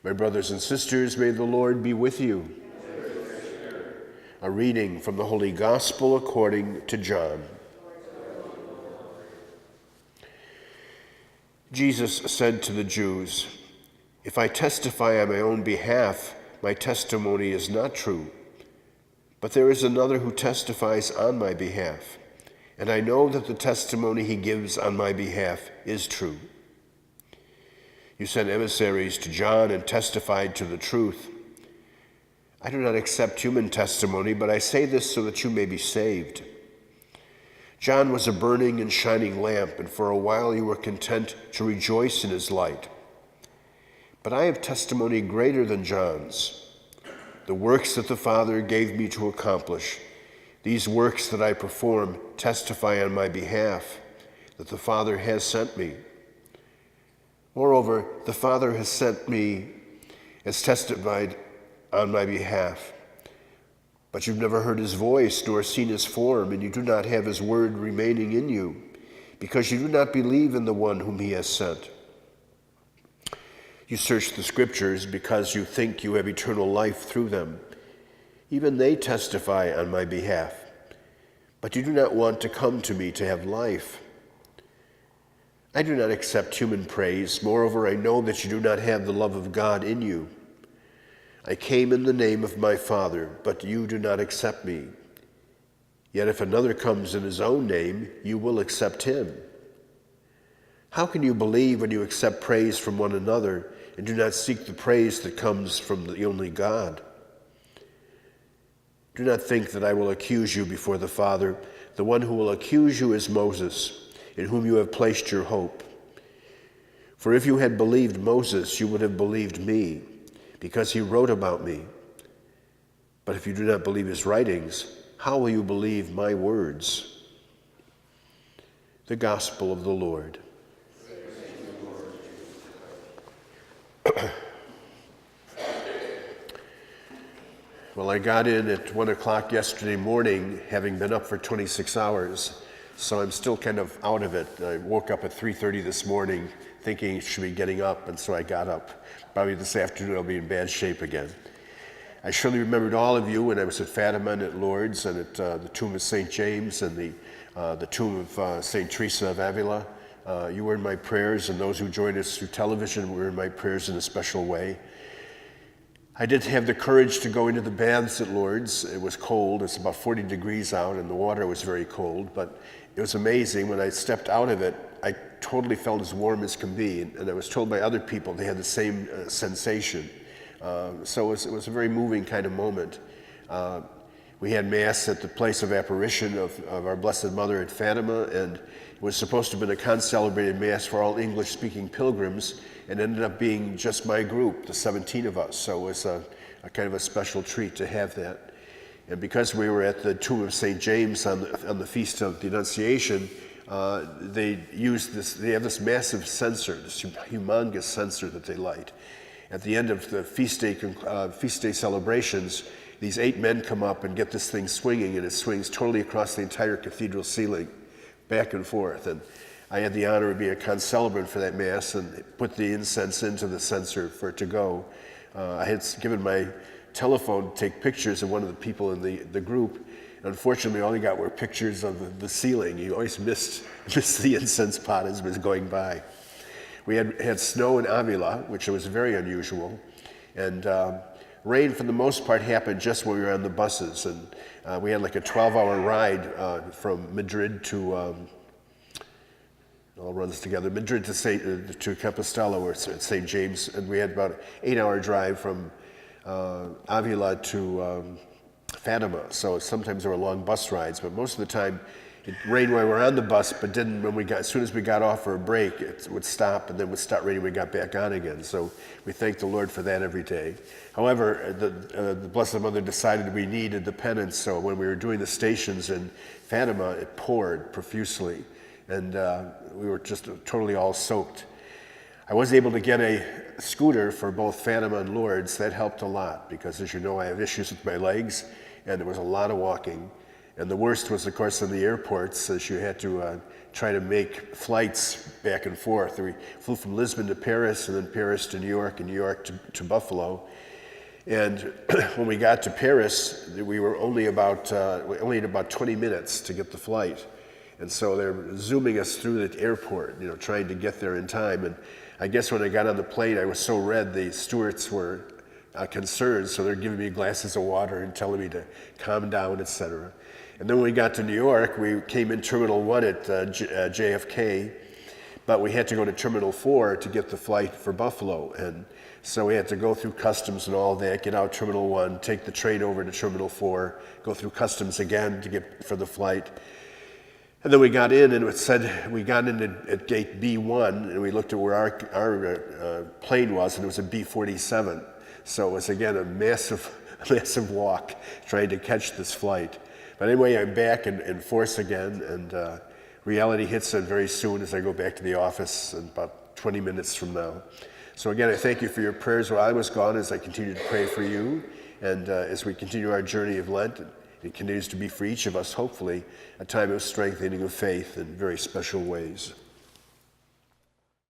My brothers and sisters, may the Lord be with you. A reading from the Holy Gospel according to John. Jesus said to the Jews, "If I testify on my own behalf, my testimony is not true. But there is another who testifies on my behalf, and I know that the testimony he gives on my behalf is true. You sent emissaries to John and testified to the truth. I do not accept human testimony, but I say this so that you may be saved. John was a burning and shining lamp, and for a while you were content to rejoice in his light. But I have testimony greater than John's, the works that the Father gave me to accomplish. These works that I perform testify on my behalf that the Father has sent me. Moreover, the Father has sent me, has testified on my behalf. But you've never heard his voice nor seen his form, and you do not have his word remaining in you, because you do not believe in the one whom he has sent. You search the Scriptures because you think you have eternal life through them. Even they testify on my behalf. But you do not want to come to me to have life. I do not accept human praise. Moreover, I know that you do not have the love of God in you. I came in the name of my Father, but you do not accept me. Yet if another comes in his own name, you will accept him. How can you believe when you accept praise from one another and do not seek the praise that comes from the only God? Do not think that I will accuse you before the Father. The one who will accuse you is Moses, in whom you have placed your hope. For if you had believed Moses, you would have believed me, because he wrote about me. But if you do not believe his writings, how will you believe my words?" The Gospel of the Lord. Well, I got in at 1 o'clock yesterday morning, having been up for 26 hours, so I'm still kind of out of it. I woke up at 3:30 this morning thinking I should be getting up, and so I got up. Probably this afternoon I'll be in bad shape again. I surely remembered all of you when I was at Fatima and at Lourdes and at the tomb of St. James and the tomb of St. Teresa of Avila. You were in my prayers, and those who joined us through television were in my prayers in a special way. I did have the courage to go into the baths at Lourdes. It was cold. It's about 40 degrees out, and the water was very cold, but it was amazing. When I stepped out of it, I totally felt as warm as can be, and I was told by other people they had the same sensation. So it was a very moving kind of moment. We had Mass at the place of apparition of our Blessed Mother at Fatima, and it was supposed to have been a concelebrated Mass for all English-speaking pilgrims, and ended up being just my group, the 17 of us. So it was a kind of a special treat to have that. And because we were at the tomb of St. James on the Feast of the Annunciation, they have this massive censer, this humongous censer that they light. At the end of the feast day celebrations, these 8 men come up and get this thing swinging, and it swings totally across the entire cathedral ceiling, back and forth. And I had the honor of being a concelebrant for that Mass and put the incense into the censer for it to go. I had given my telephone to take pictures of one of the people in the group. Unfortunately, all he got were pictures of the ceiling. He always missed the incense pot as it was going by. We had snow in Avila, which was very unusual, and rain for the most part happened just when we were on the buses, and we had like a 12-hour ride from Madrid to all runs together. Madrid to Compostela, or St. James, and we had about an 8-hour drive from Avila to Fatima. So sometimes there were long bus rides, but most of the time it rained while we were on the bus, but didn't when as soon as we got off for a break, it would stop, and then would start raining when we got back on again. So we thank the Lord for that every day. However, the Blessed Mother decided we needed the penance, so when we were doing the stations in Fatima, it poured profusely, and we were just totally all soaked. I was able to get a scooter for both Fatima and Lourdes. That helped a lot because, as you know, I have issues with my legs, and there was a lot of walking. And the worst was, of course, in the airports, as you had to try to make flights back and forth. We flew from Lisbon to Paris, and then Paris to New York, and New York to Buffalo. And when we got to Paris, we were only had about 20 minutes to get the flight. And so they're zooming us through the airport, trying to get there in time. And I guess when I got on the plane, I was so red, the stewards were concerned, so they're giving me glasses of water and telling me to calm down, etc. And then when we got to New York, we came in Terminal 1 at JFK, but we had to go to Terminal 4 to get the flight for Buffalo. And so we had to go through customs and all that, get out Terminal 1, take the train over to Terminal 4, go through customs again to get for the flight. And then we got in, and it said we got in at gate B1, and we looked at where our plane was, and it was a B-47. So it was, again, a massive walk trying to catch this flight. But anyway, I'm back in force again, and reality hits it very soon as I go back to the office in about 20 minutes from now. So again, I thank you for your prayers while I was gone, as I continue to pray for you, and as we continue our journey of Lent. It continues to be for each of us, hopefully, a time of strengthening of faith in very special ways.